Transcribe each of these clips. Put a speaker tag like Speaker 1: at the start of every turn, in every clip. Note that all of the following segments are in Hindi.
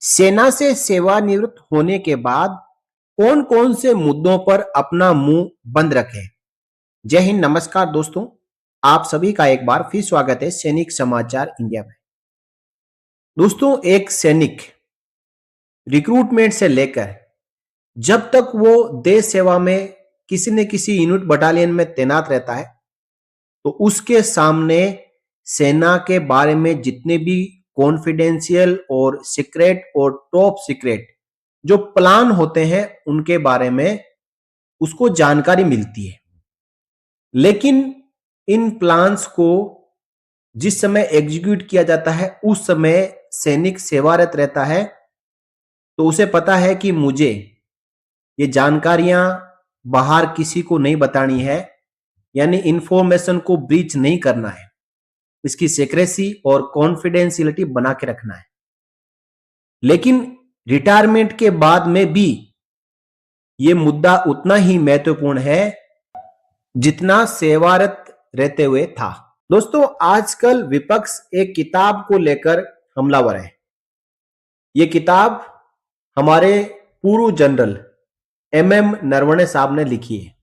Speaker 1: सेना से सेवानिवृत्त होने के बाद कौन कौन से मुद्दों पर अपना मुंह बंद रखें। जय हिंद, नमस्कार दोस्तों। आप सभी का एक बार फिर स्वागत है सैनिक समाचार इंडिया में। दोस्तों, एक सैनिक रिक्रूटमेंट से लेकर जब तक वो देश सेवा में किसी न किसी यूनिट बटालियन में तैनात रहता है, तो उसके सामने सेना के बारे में जितने भी कॉन्फिडेंशियल और सीक्रेट और टॉप सीक्रेट जो प्लान होते हैं उनके बारे में उसको जानकारी मिलती है। लेकिन इन प्लान्स को जिस समय एग्जीक्यूट किया जाता है उस समय सैनिक सेवारत रहता है, तो उसे पता है कि मुझे ये जानकारियां बाहर किसी को नहीं बतानी है, यानी इंफॉर्मेशन को ब्रीच नहीं करना है, इसकी सीक्रेसी और कॉन्फिडेंशियलिटी बना के रखना है। लेकिन रिटायरमेंट के बाद में भी ये मुद्दा उतना ही महत्वपूर्ण है जितना सेवारत रहते हुए था। दोस्तों, आजकल विपक्ष एक किताब को लेकर हमलावर है। ये किताब हमारे पूर्व जनरल एमएम नरवणे साहब ने लिखी है।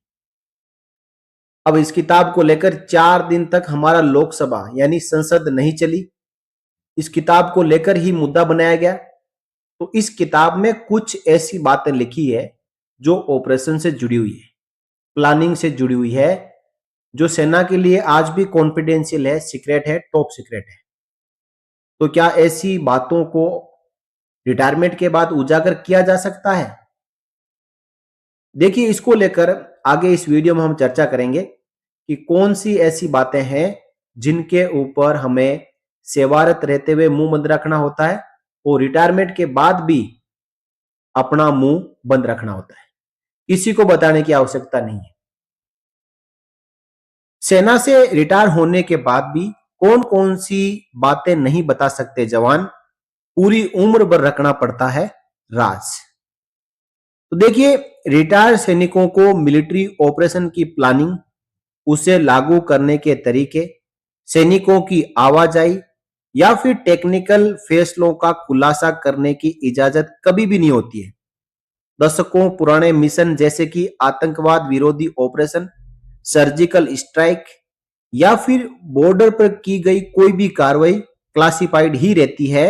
Speaker 1: अब इस किताब को लेकर 4 दिन तक हमारा लोकसभा यानी संसद नहीं चली। इस किताब को लेकर ही मुद्दा बनाया गया। तो इस किताब में कुछ ऐसी बातें लिखी है जो ऑपरेशन से जुड़ी हुई है, प्लानिंग से जुड़ी हुई है, जो सेना के लिए आज भी कॉन्फिडेंशियल है, सीक्रेट है, टॉप सीक्रेट है। तो क्या ऐसी बातों को रिटायरमेंट के बाद उजागर किया जा सकता है? देखिए, इसको लेकर आगे इस वीडियो में हम चर्चा करेंगे कि कौन सी ऐसी बातें हैं जिनके ऊपर हमें सेवारत रहते हुए मुंह बंद रखना होता है और रिटायरमेंट के बाद भी अपना मुंह बंद रखना होता है, किसी को बताने की आवश्यकता नहीं है। सेना से रिटायर होने के बाद भी कौन कौन सी बातें नहीं बता सकते जवान, पूरी उम्र भर रखना पड़ता है राज। तो देखिए, रिटायर सैनिकों को मिलिट्री ऑपरेशन की प्लानिंग, उसे लागू करने के तरीके, सैनिकों की आवाजाही या फिर टेक्निकल फैसलों का खुलासा करने की इजाजत कभी भी नहीं होती है। दशकों पुराने मिशन जैसे कि आतंकवाद विरोधी ऑपरेशन, सर्जिकल स्ट्राइक या फिर बॉर्डर पर की गई कोई भी कार्रवाई क्लासिफाइड ही रहती है।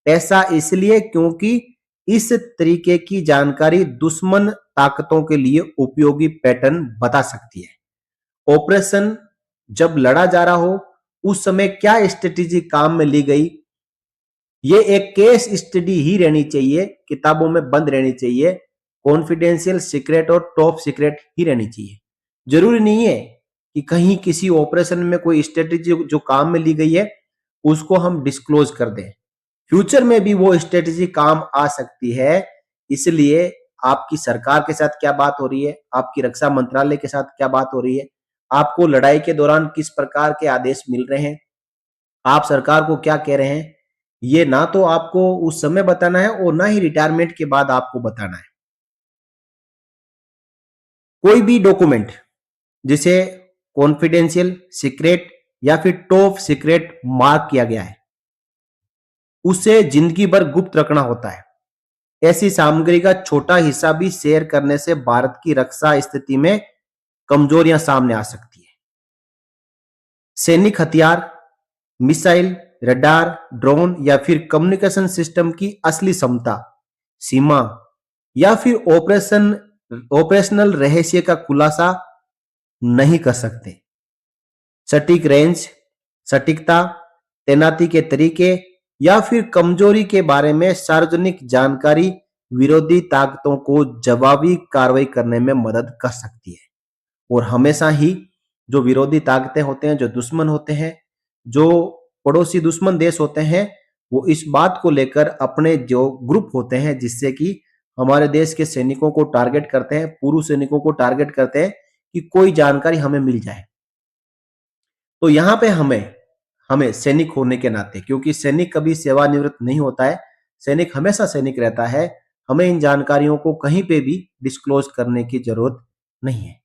Speaker 1: ऐसा इसलिए क्योंकि इस तरीके की जानकारी दुश्मन ताकतों के लिए उपयोगी पैटर्न बता सकती है। ऑपरेशन जब लड़ा जा रहा हो उस समय क्या स्ट्रेटेजी काम में ली गई, ये एक केस स्टडी ही रहनी चाहिए, किताबों में बंद रहनी चाहिए, कॉन्फिडेंशियल, सीक्रेट और टॉप सीक्रेट ही रहनी चाहिए। जरूरी नहीं है कि कहीं किसी ऑपरेशन में कोई स्ट्रेटेजी जो काम में ली गई है उसको हम डिस्क्लोज कर दें। फ्यूचर में भी वो स्ट्रेटेजी काम आ सकती है। इसलिए आपकी सरकार के साथ क्या बात हो रही है, आपकी रक्षा मंत्रालय के साथ क्या बात हो रही है, आपको लड़ाई के दौरान किस प्रकार के आदेश मिल रहे हैं, आप सरकार को क्या कह रहे हैं, ये ना तो आपको उस समय बताना है और ना ही रिटायरमेंट के बाद आपको बताना है। कोई भी डॉक्यूमेंट जिसे कॉन्फिडेंशियल, सीक्रेट या फिर टॉप सीक्रेट मार्क किया गया है उसे जिंदगी भर गुप्त रखना होता है। ऐसी सामग्री का छोटा हिस्सा भी शेयर करने से भारत की रक्षा स्थिति में कमजोरियां सामने आ सकती है। सैनिक हथियार, मिसाइल, रडार, ड्रोन या फिर कम्युनिकेशन सिस्टम की असली क्षमता, सीमा या फिर ऑपरेशनल रहस्य का खुलासा नहीं कर सकते। सटीक रेंज, सटीकता, तैनाती के तरीके या फिर कमजोरी के बारे में सार्वजनिक जानकारी विरोधी ताकतों को जवाबी कार्रवाई करने में मदद कर सकती है। और हमेशा ही जो विरोधी ताकतें होते हैं, जो दुश्मन होते हैं, जो पड़ोसी दुश्मन देश होते हैं, वो इस बात को लेकर अपने जो ग्रुप होते हैं जिससे कि हमारे देश के सैनिकों को टारगेट करते हैं, पूर्व सैनिकों को टारगेट करते हैं कि कोई जानकारी हमें मिल जाए। तो यहाँ पे हमें हमें सैनिक होने के नाते, क्योंकि सैनिक कभी सेवानिवृत्त नहीं होता है, सैनिक हमेशा सैनिक रहता है, हमें इन जानकारियों को कहीं पे भी डिस्क्लोज करने की जरूरत नहीं है।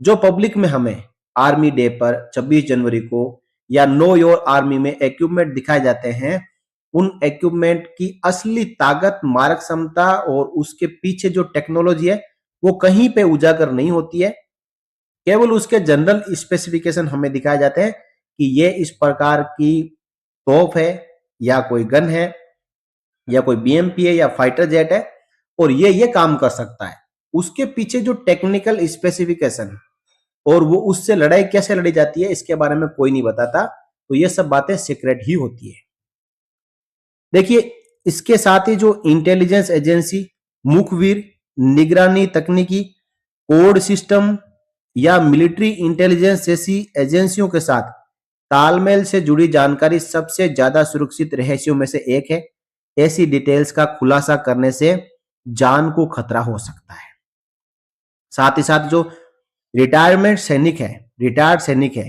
Speaker 1: जो पब्लिक में हमें आर्मी डे पर 26 जनवरी को या नो योर आर्मी में इक्विपमेंट दिखाए जाते हैं, उन इक्विपमेंट की असली ताकत, मारक क्षमता और उसके पीछे जो टेक्नोलॉजी है वो कहीं पे उजागर नहीं होती है। केवल उसके जनरल स्पेसिफिकेशन हमें दिखाए जाते हैं कि ये इस प्रकार की तोप है या कोई गन है या कोई बीएमपी है या फाइटर जेट है और ये काम कर सकता है। उसके पीछे जो टेक्निकल स्पेसिफिकेशन और वो उससे लड़ाई कैसे लड़ी जाती है इसके बारे में कोई नहीं बताता, तो ये सब बातें सीक्रेट ही होती है। देखिए, इसके साथ ही जो इंटेलिजेंस एजेंसी, मुखबिर, निगरानी तकनीकी, कोड सिस्टम या मिलिट्री इंटेलिजेंस जैसी एजेंसियों के साथ तालमेल से जुड़ी जानकारी सबसे ज्यादा सुरक्षित रहस्यों में से एक है। ऐसी डिटेल्स का खुलासा करने से जान को खतरा हो सकता है। साथ ही साथ जो रिटायर्ड सैनिक है,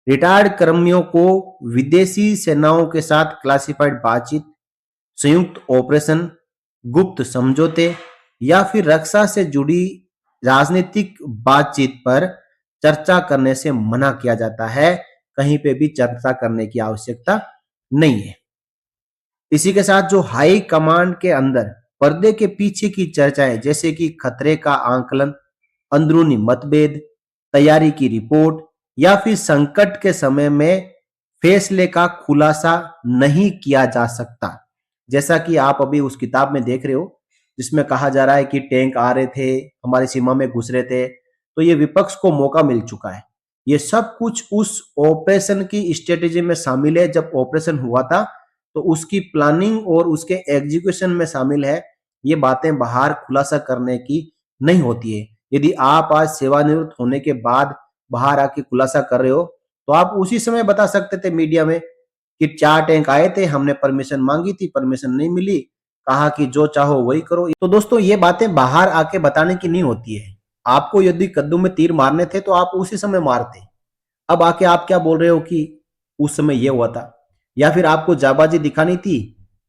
Speaker 1: रिटायर्ड कर्मियों को विदेशी सेनाओं के साथ क्लासिफाइड बातचीत, संयुक्त ऑपरेशन, गुप्त समझौते या फिर रक्षा से जुड़ी राजनीतिक बातचीत पर चर्चा करने से मना किया जाता है। कहीं पे भी चर्चा करने की आवश्यकता नहीं है। इसी के साथ जो हाई कमांड के अंदर पर्दे के पीछे की चर्चाएं, जैसे कि खतरे का आंकलन, अंदरूनी मतभेद, तैयारी की रिपोर्ट या फिर संकट के समय में फैसले का खुलासा नहीं किया जा सकता। जैसा कि आप अभी उस किताब में देख रहे हो जिसमें कहा जा रहा है कि टैंक आ रहे थे, हमारी सीमा में घुस रहे थे, तो ये विपक्ष को मौका मिल चुका है। ये सब कुछ उस ऑपरेशन की स्ट्रेटेजी में शामिल है। जब ऑपरेशन हुआ था तो उसकी प्लानिंग और उसके एग्जीक्यूशन में शामिल है। ये बातें बाहर खुलासा करने की नहीं होती है। यदि आप आज सेवानिवृत्त होने के बाद बाहर आके खुलासा कर रहे हो तो आप उसी समय बता सकते थे मीडिया में कि 4 टैंक आए थे, हमने परमिशन मांगी थी, परमिशन नहीं मिली, कहा कि जो चाहो वही करो। तो दोस्तों, ये बातें बाहर आके बताने की नहीं होती है। आपको यदि कद्दू में तीर मारने थे तो आप उसी समय मारते। अब आके आप क्या बोल रहे हो कि उस समय ये हुआ था, या फिर आपको जाबाजी दिखानी थी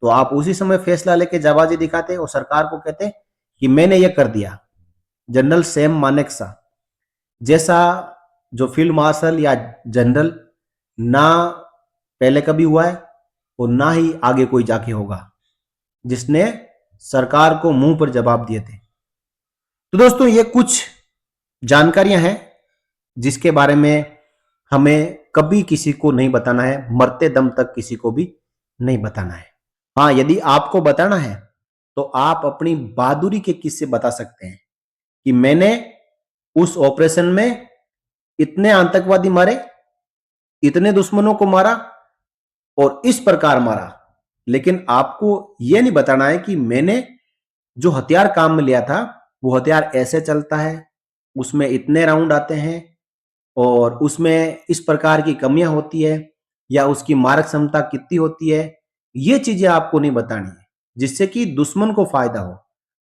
Speaker 1: तो आप उसी समय फैसला लेके जाबाजी दिखाते और सरकार को कहते कि मैंने ये कर दिया। जनरल सैम मानेकशॉ जैसा जो फील्ड मार्शल या जनरल ना पहले कभी हुआ है और ना ही आगे कोई जाके होगा जिसने सरकार को मुंह पर जवाब दिए थे। तो दोस्तों, ये कुछ जानकारियां हैं जिसके बारे में हमें कभी किसी को नहीं बताना है, मरते दम तक किसी को भी नहीं बताना है। हाँ, यदि आपको बताना है तो आप अपनी बहादुरी के किस्से बता सकते हैं कि मैंने उस ऑपरेशन में इतने आतंकवादी मारे, इतने दुश्मनों को मारा और इस प्रकार मारा। लेकिन आपको यह नहीं बताना है कि मैंने जो हथियार काम में लिया था वो हथियार ऐसे चलता है, उसमें इतने राउंड आते हैं और उसमें इस प्रकार की कमियां होती है या उसकी मारक क्षमता कितनी होती है। ये चीजें आपको नहीं बतानी है जिससे कि दुश्मन को फायदा हो।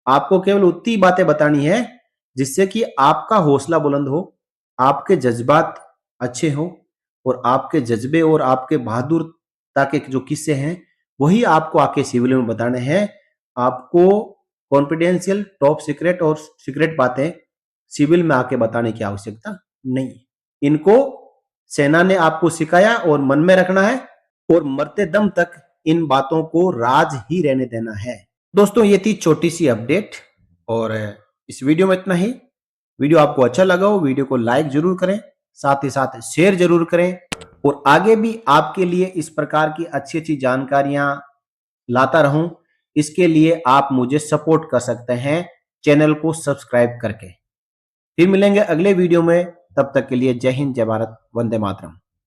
Speaker 1: आपको केवल उतनी बातें बतानी है जिससे कि आपका हौसला बुलंद हो, आपके जज्बात अच्छे हो और आपके जज्बे और आपके बहादुरता के जो किस्से हैं वही आपको आके सिविल में बताने हैं। आपको कॉन्फिडेंशियल, टॉप सीक्रेट और सीक्रेट बातें सिविल में आके बताने की आवश्यकता नहीं है। इनको सेना ने आपको सिखाया और मन में रखना है और मरते दम तक इन बातों को राज ही रहने देना है। दोस्तों, ये थी छोटी सी अपडेट और इस वीडियो में इतना ही। वीडियो आपको अच्छा लगा हो वीडियो को लाइक जरूर करें, साथ ही साथ शेयर जरूर करें और आगे भी आपके लिए इस प्रकार की अच्छी अच्छी जानकारियां लाता रहूं। इसके लिए आप मुझे सपोर्ट कर सकते हैं चैनल को सब्सक्राइब करके। फिर मिलेंगे अगले वीडियो में, तब तक के लिए जय हिंद, जय भारत, वंदे मातरम।